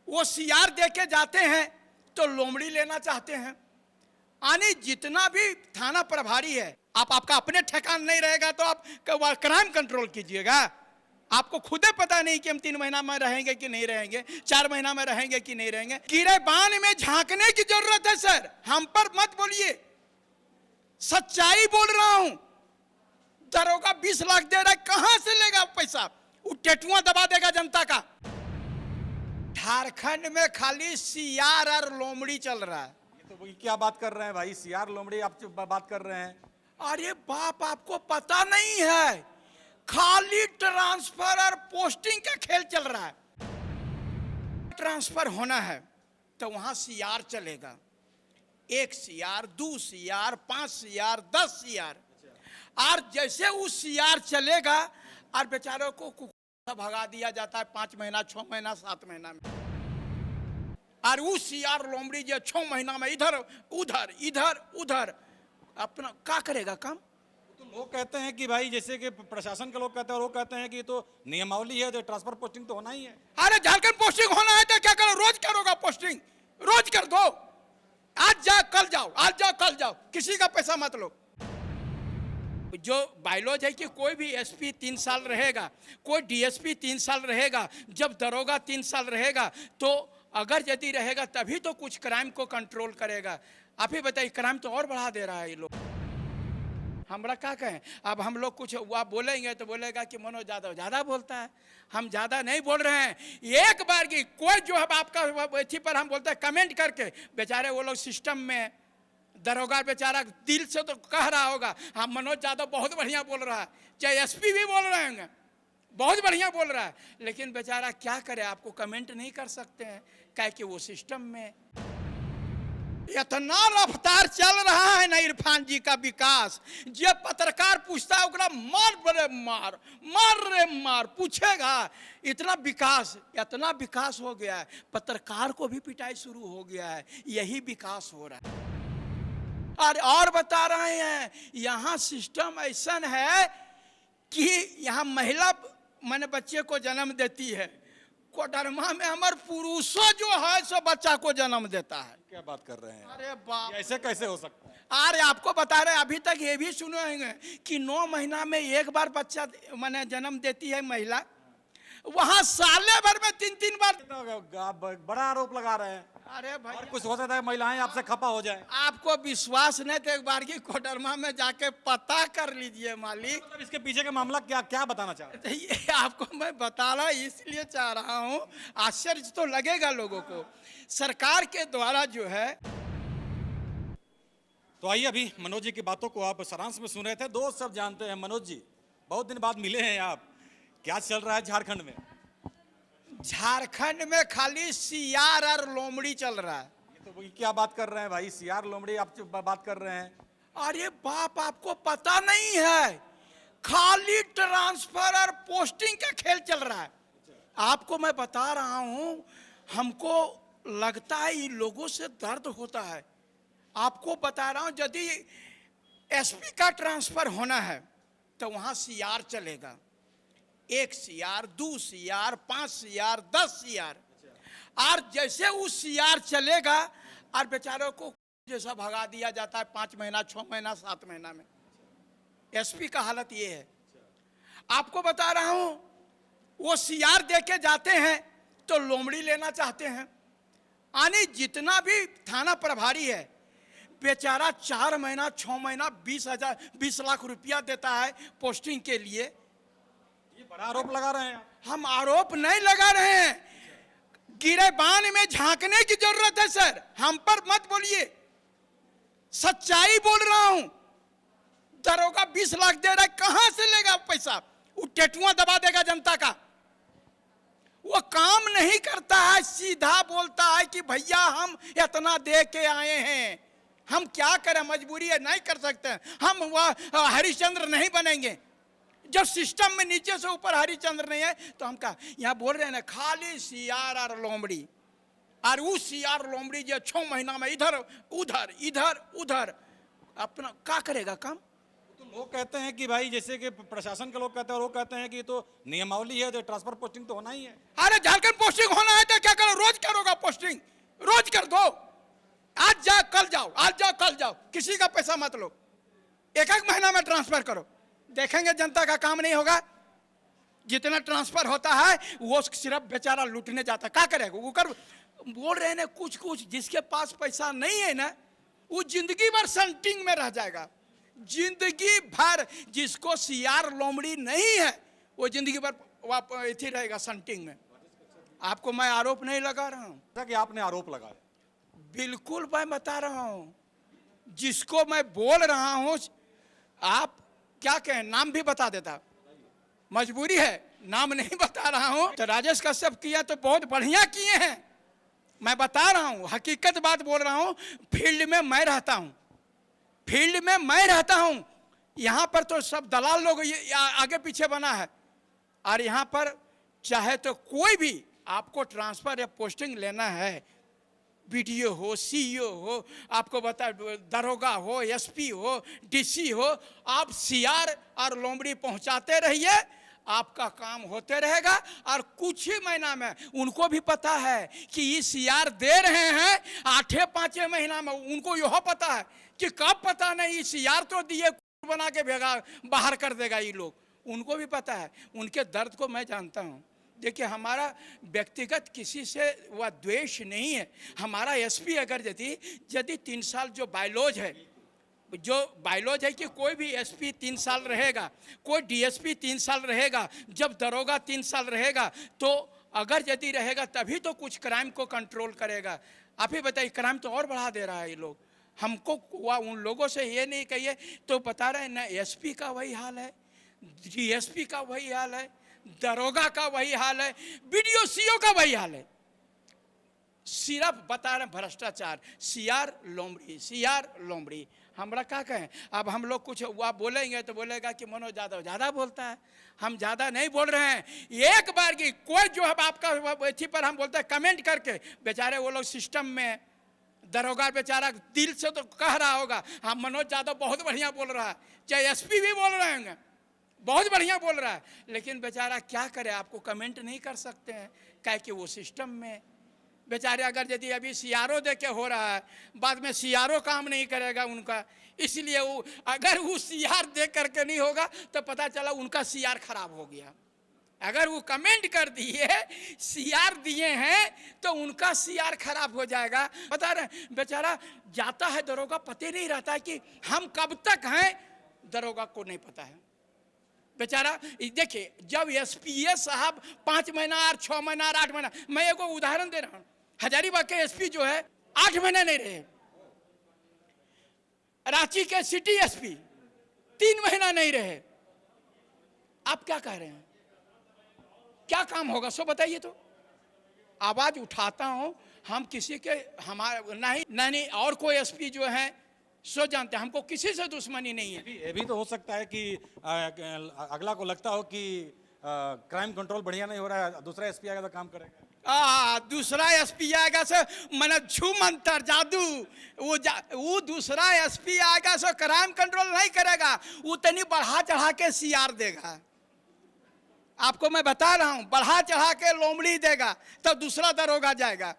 वो सीआर दे के जाते हैं तो लोमड़ी लेना चाहते हैं। यानी जितना भी थाना प्रभारी है, आपका अपने ठिकान नहीं रहेगा तो आप क्राइम कंट्रोल कीजिएगा। आपको खुदे पता नहीं कि हम 3 महीना में रहेंगे कि नहीं रहेंगे, 4 महीना में रहेंगे कि नहीं रहेंगे। गिरेबान में झांकने की जरूरत है सर, हम पर मत बोलिए, सच्चाई बोल रहा हूं। दरोगा 20 लाख दे रहा है, कहां से लेगा पैसा? वो टेटुआ दबा देगा जनता का। झारखंड में खाली सीआर और लोमड़ी चल रहा है। तो क्या बात कर रहे हैं भाई, सीआर लोमड़ी आप बात कर रहे हैं? अरे बाप, आपको पता नहीं है, खाली ट्रांसफर और पोस्टिंग का खेल चल रहा है। ट्रांसफर होना है तो वहां सीआर चलेगा, 1 सीआर, 2 सीआर, 5 सीआर, 10 सीआर। और जैसे उस सीआर चलेगा और बेचारों को भगा दिया जाता है 5 महीना, 6 महीना, 7 महीना में। और उस सीआर लोमड़ी जो 6 महीना में इधर उधर इधर उधर अपना क्या करेगा काम? तो लोग कहते हैं कि भाई, जैसे कि प्रशासन के लोग कहते हैं, और वो कहते हैं कि तो नियमावली है, तो ट्रांसफर पोस्टिंग तो होना ही है। अरे झारखंड पोस्टिंग होना है तो क्या करो, रोज करोगा पोस्टिंग, रोज कर दो। आज जाओ कल जाओ, आज जाओ कल जाओ, किसी का पैसा मत लो। जो बायलॉज है कि कोई भी एसपी 3 साल रहेगा, कोई डीएसपी 3 साल रहेगा, जब दरोगा 3 साल रहेगा, तो अगर यदि रहेगा तभी तो कुछ क्राइम को कंट्रोल करेगा। आप ही बताइए, क्राइम तो और बढ़ा दे रहा है ये लोग। हमरा क्या कहें? अब हम लोग कुछ आप बोलेंगे तो बोलेगा कि मनोज यादव ज़्यादा बोलता है। हम ज़्यादा नहीं बोल रहे हैं। एक बार की कोई जो है आपका इसी पर हम बोलते हैं कमेंट करके, बेचारे वो लोग सिस्टम में, दरोगा बेचारा दिल से तो कह रहा होगा हाँ मनोज यादव बहुत बढ़िया बोल रहा है, चाहे एसपी भी बोल रहे होंगे बहुत बढ़िया बोल रहा है, लेकिन बेचारा क्या करे, आपको कमेंट नहीं कर सकते हैं, क्या कि वो सिस्टम में। इतना रफ्तार चल रहा है ना इरफान जी का विकास, जब पत्रकार पूछता है ओकरा मार बड़े मार, मार रे मार पूछेगा। इतना विकास हो गया है, पत्रकार को भी पिटाई शुरू हो गया है। यही विकास हो रहा है। और बता रहे हैं, यहाँ सिस्टम ऐसा है कि यहाँ महिला मैंने बच्चे को जन्म देती है, कोडरमा में हमारे पुरुषों जो है सो बच्चा को जन्म देता है। क्या बात कर रहे हैं? अरे बाप, ऐसे कैसे हो सकता है? अरे आपको बता रहे, अभी तक ये भी सुने होंगे कि 9 महीना में एक बार बच्चा मैंने जन्म देती है महिला, वहां साले भर में 3-3 बार। बड़ा आरोप लगा रहे हैं। अरे भाई, और कुछ हो सकता है महिलाएं आपसे खपा हो जाए। आपको विश्वास नहीं तो एक बार की कोडरमा में जाके पता कर लीजिए मालिक। मतलब इसके पीछे का मामला क्या बताना चाह रहे हैं? ये आपको मैं बता रहा इसलिए चाह रहा हूँ, आश्चर्य तो लगेगा लोगों को। सरकार के द्वारा जो है, तो आइए अभी मनोज जी की बातों को आप सारांश में सुन रहे थे। दोस्त सब जानते हैं मनोज जी, बहुत दिन बाद मिले हैं आप, क्या चल रहा है झारखंड में? झारखंड में खाली सीआर और लोमड़ी चल रहा है। तो क्या बात कर रहे हैं भाई, सीआर लोमड़ी आप बात कर रहे हैं? अरे बाप, आपको पता नहीं है, खाली ट्रांसफर और पोस्टिंग का खेल चल रहा है। आपको मैं बता रहा हूं, हमको लगता है इन लोगों से दर्द होता है। आपको बता रहा हूं, यदि एसपी का ट्रांसफर होना है तो वहां सीआर चलेगा, 1 सीआर, 2 सीआर, 5 सीआर, 10 सीआर। और जैसे उस सीआर चलेगा और बेचारों को जैसा भगा दिया जाता है 5 महीना, 6 महीना, 7 महीना में। एसपी का हालत ये है। आपको बता रहा हूं, वो सीआर दे के जाते हैं तो लोमड़ी लेना चाहते हैं। यानी जितना भी थाना प्रभारी है, बेचारा 4 महीना, 6 महीना, 20 लाख रुपया देता है पोस्टिंग के लिए। ये बड़ा आरोप लगा रहे हैं। हम आरोप नहीं लगा रहे हैं, गिरेबान में झांकने की जरूरत है सर, हम पर मत बोलिए, सच्चाई बोल रहा हूं। दरोगा 20 लाख दे रहा है, कहां से लेगा पैसा? वो टेटुआ दबा देगा जनता का। वो काम नहीं करता है, सीधा बोलता है कि भैया हम इतना दे के आए हैं, हम क्या करें, मजबूरी है, नहीं कर सकते, हम वह हरिश्चंद्र नहीं बनेंगे। जब सिस्टम में नीचे से ऊपर हरिश्चंद्र नहीं है तो हम क्या यहाँ बोल रहे हैं ना, खाली सीआर और लोमड़ी। और उस सीआर लोमड़ी जो 6 महीना में इधर उधर इधर उधर अपना क्या करेगा काम? तो लोग कहते हैं कि भाई, जैसे कि प्रशासन के लोग कहते हैं, और वो कहते हैं कि तो नियमावली है, तो ट्रांसफर पोस्टिंग तो होना ही है। अरे झारखंड पोस्टिंग होना है तो क्या करो, रोज करोगा जाओ, किसी का पैसा मत लो, एक एक महीना में ट्रांसफर करो, देखेंगे जनता का काम नहीं होगा। जितना ट्रांसफर होता है वो सिर्फ बेचारा लूटने जाता है, क्या करेगा वो कर। बोल रहे हैं ना कुछ कुछ, जिसके पास पैसा नहीं है ना वो जिंदगी भर संटिंग में रह जाएगा, जिंदगी भर। जिसको सीआर लोमड़ी नहीं है वो जिंदगी भर इसी रहेगा संटिंग में। आपको मैं आरोप नहीं लगा रहा हूं, जैसा कि आपने आरोप लगाया, बिल्कुल मैं बता रहा हूं जिसको मैं बोल रहा हूं। आप क्या कहें, नाम भी बता देता, मजबूरी है, नाम नहीं बता रहा हूं। तो राजेश कश्यप किया तो बहुत बढ़िया किए हैं, मैं बता रहा हूं, हकीकत बात बोल रहा हूं। फील्ड में मैं रहता हूं, फील्ड में मैं रहता हूं। यहां पर तो सब दलाल लोग आगे पीछे बना है, और यहां पर चाहे तो कोई भी आपको ट्रांसफर या पोस्टिंग लेना है, बीडीओ हो, सीईओ हो, आपको बता दरोगा हो, एसपी हो, डीसी हो, आप सीआर और लोमड़ी पहुंचाते रहिए, आपका काम होते रहेगा। और कुछ ही महीना में उनको भी पता है कि ये सीआर दे रहे हैं 8-5 महीना में, उनको यह पता है कि कब पता नहीं सीआर तो दिए बना के भेगा बाहर कर देगा ये लोग, उनको भी पता है। उनके दर्द को मैं जानता हूँ। देखिए हमारा व्यक्तिगत किसी से वह द्वेष नहीं है। हमारा एसपी अगर यदि 3 साल जो बायलॉज है, जो बायलॉज है कि कोई भी एसपी 3 साल रहेगा, कोई डीएसपी 3 साल रहेगा, जब दरोगा 3 साल रहेगा, तो अगर यदि रहेगा तभी तो कुछ क्राइम को कंट्रोल करेगा। आप ही बताइए, क्राइम तो और बढ़ा दे रहा है ये लोग। हमको उन लोगों से ये नहीं कहिए तो बता रहे हैं ना, एसपी का वही हाल है, डीएसपी का वही हाल है, दरोगा का वही हाल है, बीडीओ सीओ का वही हाल है। सिर्फ बता रहे भ्रष्टाचार, सीआर लोमड़ी, सीआर लोमड़ी। हमरा क्या कहें, अब हम लोग कुछ आप बोलेंगे तो बोलेगा कि मनोज यादव ज़्यादा बोलता है। हम ज़्यादा नहीं बोल रहे हैं। एक बार की कोई जो है आपका इसी पर हम बोलते हैं कमेंट करके, बेचारे वो लोग सिस्टम में, दरोगा बेचारा दिल से तो कह रहा होगा हाँ मनोज यादव बहुत बढ़िया बोल रहा है, चाहे एसपी भी बोल रहे होंगे बहुत बढ़िया बोल रहा है, लेकिन बेचारा क्या करे, आपको कमेंट नहीं कर सकते हैं, काहे कि वो सिस्टम में बेचारे। अगर यदि अभी सीआरओ दे के हो रहा है, बाद में सीआरओ काम नहीं करेगा उनका, इसलिए वो अगर वो सीआर दे करके नहीं होगा तो पता चला उनका सीआर खराब हो गया। अगर वो कमेंट कर दिए सीआर दिए हैं तो उनका सीआर खराब हो जाएगा। बता रहे बेचारा जाता है दरोगा, पता नहीं रहता है कि हम कब तक हैं, दरोगा को नहीं पता है बेचारा। देखिए जब एसपीए साहब 5 महीना और 6 महीना और 8 महीना, मैं एक उदाहरण दे रहा हूं, हजारीबाग के एसपी जो है 8 महीने नहीं रहे, रांची के सिटी एसपी 3 महीना नहीं रहे। आप क्या कह रहे हैं, क्या काम होगा सो बताइए। तो आवाज उठाता हूं, हम किसी के हमारे नहीं और कोई एसपी जो है सो जानते हैं, हमको किसी से दुश्मनी नहीं है। ये भी तो हो सकता है कि अगला को लगता हो कि क्राइम कंट्रोल बढ़िया नहीं हो रहा है, दूसरा एसपी आएगा तो काम करेगा। दूसरा एसपी आएगा सो मैंने झू मंतर जादू, वो दूसरा एसपी आएगा सो क्राइम कंट्रोल नहीं करेगा, उतनी बढ़ा चढ़ा के सीआर देगा। आपको मैं बता रहा हूं, बढ़ा चढ़ा के लोमड़ी देगा तब दूसरा दरोगा जाएगा।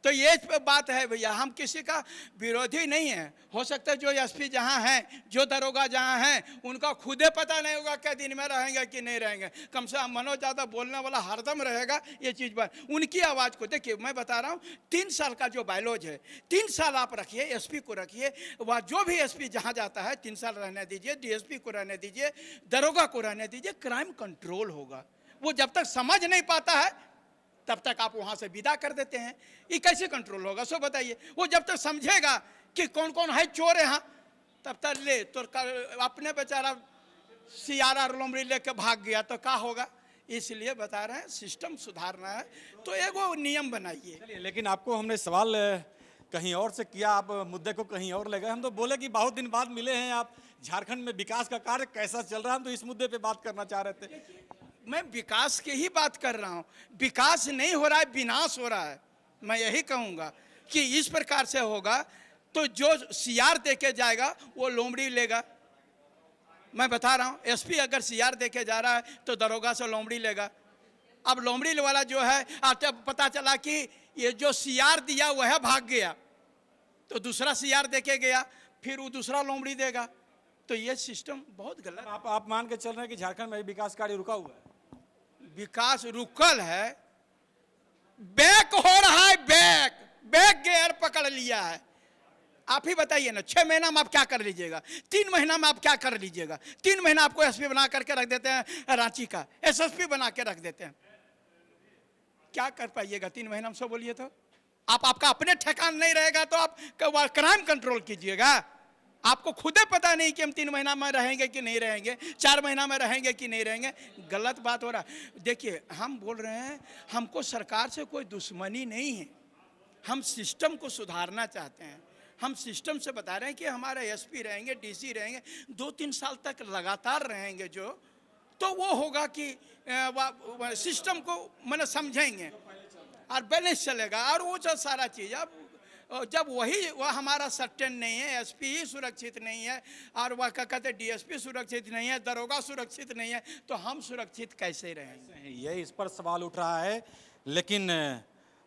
तो ये बात है भैया, हम किसी का विरोधी नहीं है। हो सकता है जो एसपी जहाँ हैं, जो दरोगा जहाँ हैं, उनका खुदे पता नहीं होगा क्या दिन में रहेंगे कि नहीं रहेंगे। कम से कम मनोज यादव बोलने वाला हरदम रहेगा ये चीज़ पर। उनकी आवाज़ को देखिए, मैं बता रहा हूँ 3 साल का जो बायलॉज है, 3 साल आप रखिए, एसपी को रखिए, वह जो भी एसपी जहाँ जाता है 3 साल रहने दीजिए, डीएसपी को रहने दीजिए, दरोगा को रहने दीजिए, क्राइम कंट्रोल होगा। वो जब तक समझ नहीं पाता है तब तक आप वहां से विदा कर देते हैं, ये कैसे कंट्रोल होगा सो बताइए। वो जब तक समझेगा कि कौन कौन है चोर यहाँ, तब तक ले तो अपने बेचारा सीआरआर लोमड़ी लेके भाग गया तो क्या होगा। इसलिए बता रहे हैं सिस्टम सुधारना है तो एगो नियम बनाइए। लेकिन आपको हमने सवाल कहीं और से किया, आप मुद्दे को कहीं और ले गए। हम तो बोले कि बहुत दिन बाद मिले हैं आप, झारखंड में विकास का कार्य कैसा चल रहा है, हम तो इस मुद्दे पे बात करना चाह रहे थे। मैं विकास की ही बात कर रहा हूं, विकास नहीं हो रहा है, विनाश हो रहा है। मैं यही कहूंगा कि इस प्रकार से होगा तो जो सीआर देके जाएगा वो लोमड़ी लेगा। मैं बता रहा हूं, एसपी अगर सीआर देके जा रहा है तो दरोगा से लोमड़ी लेगा। अब लोमड़ी वाला जो है आते पता चला कि ये जो सीआर दिया वह भाग गया तो दूसरा सीआर देके गया, फिर वो दूसरा लोमड़ी देगा। तो ये सिस्टम बहुत गलत। आप मान के चल रहे हैं कि झारखंड में विकास कार्य रुका हुआ है? विकास रुकल है, बैक हो रहा है, बैक गियर पकड़ लिया है। आप ही बताइए ना, 6 महीना में आप क्या कर लीजिएगा? 3 महीना में आप क्या कर लीजिएगा? 3 महीना आपको एसपी बना करके रख देते हैं, रांची का एसएसपी बना के रख देते हैं। क्या कर पाइएगा 3 महीना में? सब बोलिए तो आपका अपने ठिकान नहीं रहेगा तो आप क्राइम कंट्रोल कीजिएगा। आपको खुदे पता नहीं कि हम 3 महीना में रहेंगे कि नहीं रहेंगे, 4 महीना में रहेंगे कि नहीं रहेंगे। गलत बात हो रहा है। देखिए, हम बोल रहे हैं, हमको सरकार से कोई दुश्मनी नहीं है, हम सिस्टम को सुधारना चाहते हैं। हम सिस्टम से बता रहे हैं कि हमारे एसपी रहेंगे, डीसी रहेंगे, 2-3 साल तक लगातार रहेंगे जो, तो वो होगा कि सिस्टम को मैंने समझेंगे और बैलेंस चलेगा। और वो जो सारा चीज़ अब जब वह हमारा सर्टेन नहीं है, एसपी ही सुरक्षित नहीं है, और वह क्या कहते हैं डीएसपी सुरक्षित नहीं है, दरोगा सुरक्षित नहीं है, तो हम सुरक्षित कैसे रहेंगे? ये इस पर सवाल उठ रहा है। लेकिन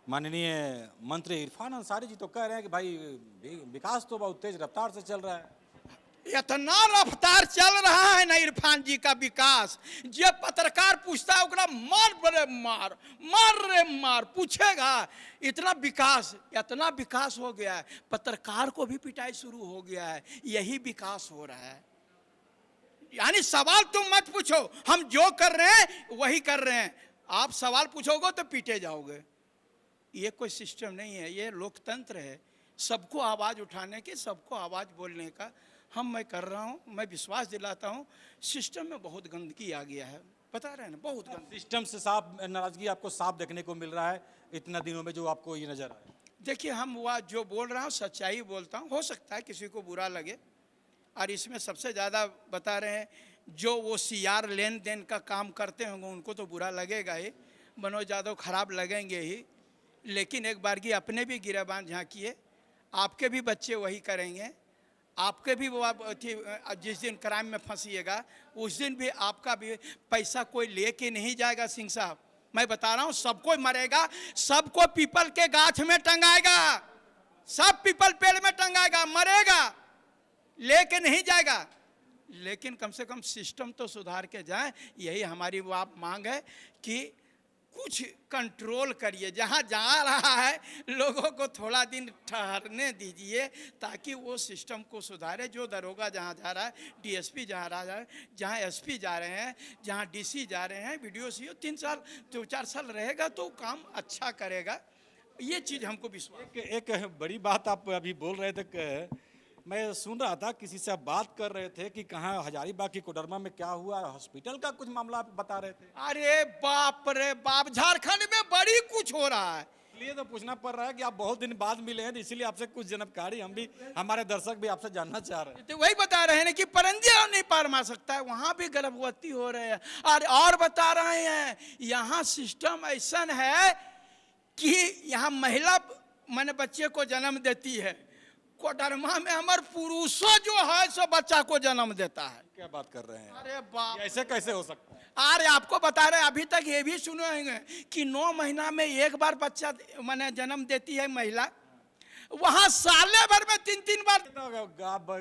माननीय मंत्री इरफान अंसारी जी तो कह रहे हैं कि भाई विकास तो बहुत तेज रफ्तार से चल रहा है। इतना रफ्तार चल रहा है ना इरफान जी का विकास, जब पत्रकार पूछता है ओकरा मार रे मार पूछेगा। इतना विकास हो गया है, पत्रकार को भी पिटाई शुरू हो गया है। यही विकास हो रहा है। यानी सवाल तुम मत पूछो, हम जो कर रहे हैं वही कर रहे हैं। आप सवाल पूछोगे तो पीटे जाओगे। ये कोई सिस्टम नहीं है, ये लोकतंत्र है। सबको आवाज़ उठाने की, सबको आवाज़ बोलने का मैं कर रहा हूँ। मैं विश्वास दिलाता हूँ, सिस्टम में बहुत गंदगी आ गया है, बता रहे हैं ना, बहुत गंदगी। सिस्टम से साफ नाराजगी आपको साफ देखने को मिल रहा है इतना दिनों में, जो आपको ये नजर आया? देखिए, हम वह जो बोल रहा हूँ सच्चाई बोलता हूँ। हो सकता है किसी को बुरा लगे, और इसमें सबसे ज़्यादा बता रहे हैं जो वो सीआर लेन देन का काम करते होंगे उनको तो बुरा लगेगा ही, मनोज यादव खराब लगेंगे ही। लेकिन एक बार की अपने भी गिरेबान झांकिए, आपके भी बच्चे वही करेंगे, आपके भी वो जिस दिन क्राइम में फंसिएगा उस दिन भी आपका भी पैसा कोई लेके नहीं जाएगा। सिंह साहब, मैं बता रहा हूँ, सबको मरेगा, सबको पीपल के गाछ में टंगाएगा, सब पीपल पेड़ में टंगाएगा, मरेगा, लेके नहीं जाएगा। लेकिन कम से कम सिस्टम तो सुधार के जाए, यही हमारी वो मांग है कि कुछ कंट्रोल करिए। जहाँ जा रहा है लोगों को थोड़ा दिन ठहरने दीजिए, ताकि वो सिस्टम को सुधारे। जो दरोगा जहाँ जा रहा है, डीएसपी जहाँ रहा है, जहाँ एसपी जा रहे हैं, जहाँ डीसी जा रहे हैं, वीडियो सीओ 3 साल 2-4 साल रहेगा तो काम अच्छा करेगा। ये चीज़ हमको विश्वास। एक बड़ी बात आप अभी बोल रहे थे, मैं सुन रहा था, किसी से आप बात कर रहे थे कि कहाँ हजारीबाग की कोडरमा में क्या हुआ, हॉस्पिटल का कुछ मामला आप बता रहे थे। अरे बाप रे बाप, झारखंड में बड़ी कुछ हो रहा है। इसलिए तो पूछना पड़ रहा है कि आप बहुत दिन बाद मिले हैं, तो इसीलिए आपसे कुछ जानकारी हम भी, हमारे दर्शक भी आपसे जानना चाह रहे हैं। तो वही बता रहे हैं ना कि परंजिया नहीं पार मार सकता है, वहां भी गर्भवती हो रहे हैं। और बता रहे हैं यहाँ सिस्टम ऐसा है कि यहाँ महिला मैंने बच्चे को जन्म देती है, कोडरमा में हमारे पुरुषों जो है सो बच्चा को जन्म देता है। क्या बात कर रहे हैं? अरे बाप, ऐसे कैसे हो सकता है? अरे आपको बता रहे हैं, अभी तक ये भी सुने होंगे कि 9 महीना में एक बार बच्चा मैंने जन्म देती है महिला, वहां साले भर में 3-3 बार।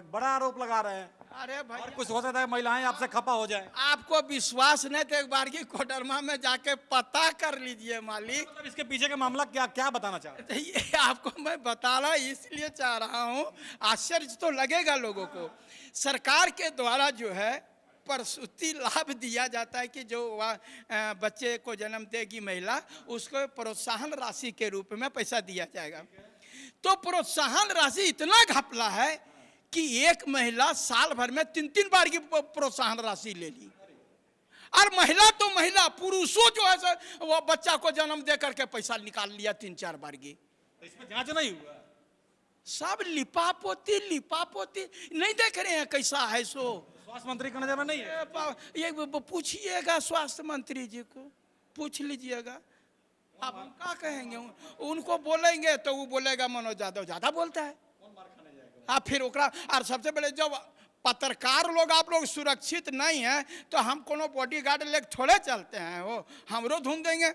बड़ा आरोप लगा रहे हैं। अरे भाई, और कुछ हो सकता है महिलाएं आपसे खपा हो जाए। आपको विश्वास नहीं तो एक बार की कोडरमा में जाके पता कर लीजिए मालिक। मतलब इसके पीछे का मामला क्या बताना चाह रहे हैं? ये आपको मैं बताना इसलिए चाह रहा हूँ, आश्चर्य तो लगेगा लोगों को। सरकार के द्वारा जो है प्रसूति लाभ दिया जाता है कि जो बच्चे को जन्म देगी महिला, उसको प्रोत्साहन राशि के रूप में पैसा दिया जाएगा। तो प्रोत्साहन राशि इतना घपला है कि एक महिला साल भर में 3-3 बार की प्रोत्साहन राशि ले ली। और महिला तो महिला, पुरुषों जो है वो बच्चा को जन्म दे करके पैसा निकाल लिया 3-4 बार की। तो इसमें जांच नहीं हुआ? सब लिपापोती नहीं देख रहे हैं कैसा है सो। स्वास्थ्य मंत्री का नजर में नहीं है? ये पूछिएगा स्वास्थ्य मंत्री जी को, पूछ लीजिएगा। आप हम क्या कहेंगे? उनको बोलेंगे तो वो बोलेगा मनोज यादव ज्यादा बोलता है। आप फिर ओकरा, और सबसे पहले जब पत्रकार लोग आप लोग सुरक्षित नहीं है तो हम कोनो बॉडीगार्ड लेके थोड़े चलते हैं, वो हमरो धूम देंगे।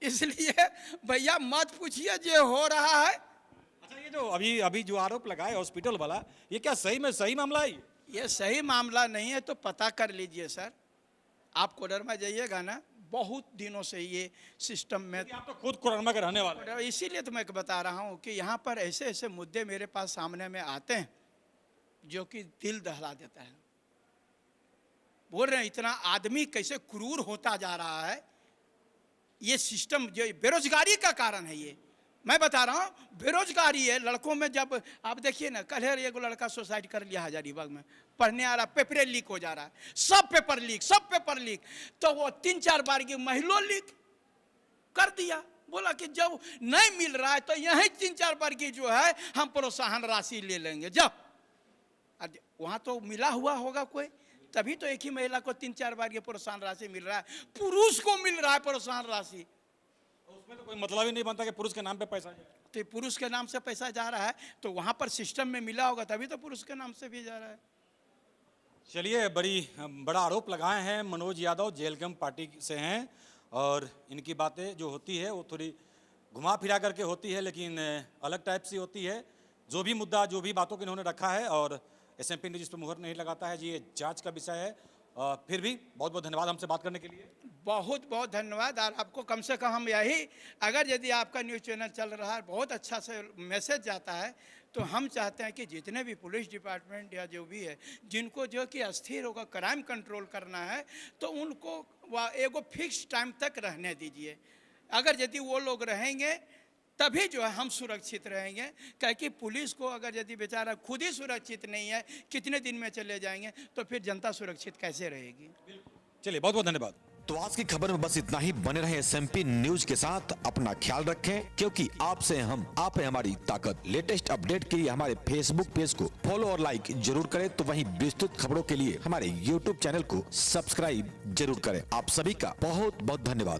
इसलिए भैया मत पूछिए जो हो रहा है। अच्छा, ये ये जो अभी अभी जो आरोप लगाए हॉस्पिटल वाला, ये क्या सही में सही मामला है ये सही मामला नहीं है तो पता कर लीजिए सर। आप कोडरमा जाइएगा ना, बहुत दिनों से ये सिस्टम में, आप तो खुद कोडरमा के रहने वाले हैं। इसीलिए तो मैं बता रहा हूँ कि यहाँ पर ऐसे ऐसे मुद्दे मेरे पास सामने में आते हैं जो कि दिल दहला देता है। बोल रहे हैं इतना आदमी कैसे क्रूर होता जा रहा है, ये सिस्टम जो बेरोजगारी का कारण है। ये मैं बता रहा हूँ बेरोजगारी है लड़कों में। जब आप देखिए ना, कल एक लड़का सुसाइड कर लिया हजारीबाग में, पढ़ने आ रहा, पेपर लीक हो जा रहा है, सब पेपर लीक। तो वो 3-4 बार की महिला लीक कर दिया, बोला कि जब नहीं मिल रहा है तो यही 3-4 बार की जो है हम प्रोत्साहन राशि ले लेंगे। जब वहां तो मिला हुआ होगा कोई, तभी तो एक ही महिला को 3-4 बार की प्रोत्साहन राशि मिल रहा है, पुरुष को मिल रहा है प्रोत्साहन राशि। उसमें तो कोई मतलब ही नहीं बनता कि पुरुष के नाम पे पैसा है। तो पुरुष के नाम से पैसा जा रहा है तो वहां पर सिस्टम में मिला होगा, तभी तो पुरुष के नाम से भी जा रहा है। चलिए, बड़ा आरोप लगाए हैं मनोज यादव, जेलगम पार्टी से हैं, और इनकी बातें जो होती है वो थोड़ी घुमा फिरा करके होती है, लेकिन अलग टाइप से होती है। जो भी मुद्दा, जो भी बातों को इन्होंने रखा है, और SMP न्यूज़ इस पर मुहर नहीं लगाता है जी, ये जांच का विषय है। फिर भी बहुत बहुत धन्यवाद हमसे बात करने के लिए। बहुत बहुत धन्यवाद। और आपको कम से कम हम यही, अगर यदि आपका न्यूज़ चैनल चल रहा है, बहुत अच्छा से मैसेज जाता है, तो हम चाहते हैं कि जितने भी पुलिस डिपार्टमेंट या जो भी है, जिनको जो कि अस्थिर होगा क्राइम कंट्रोल करना है, तो उनको एगो फिक्स टाइम तक रहने दीजिए। अगर यदि वो लोग रहेंगे तभी जो है हम सुरक्षित रहेंगे। क्योंकि पुलिस को अगर यदि बेचारा खुद ही सुरक्षित नहीं है, कितने दिन में चले जाएंगे, तो फिर जनता सुरक्षित कैसे रहेगी। चलिए, बहुत बहुत धन्यवाद। तो आज की खबर में बस इतना ही। बने रहे SMP न्यूज के साथ, अपना ख्याल रखें, क्योंकि आपसे हम, आप है हमारी ताकत। लेटेस्ट अपडेट के लिए हमारे फेसबुक पेज को फॉलो और लाइक जरूर करें, तो वहीं विस्तृत खबरों के लिए हमारे YouTube चैनल को सब्सक्राइब जरूर करें। आप सभी का बहुत बहुत धन्यवाद।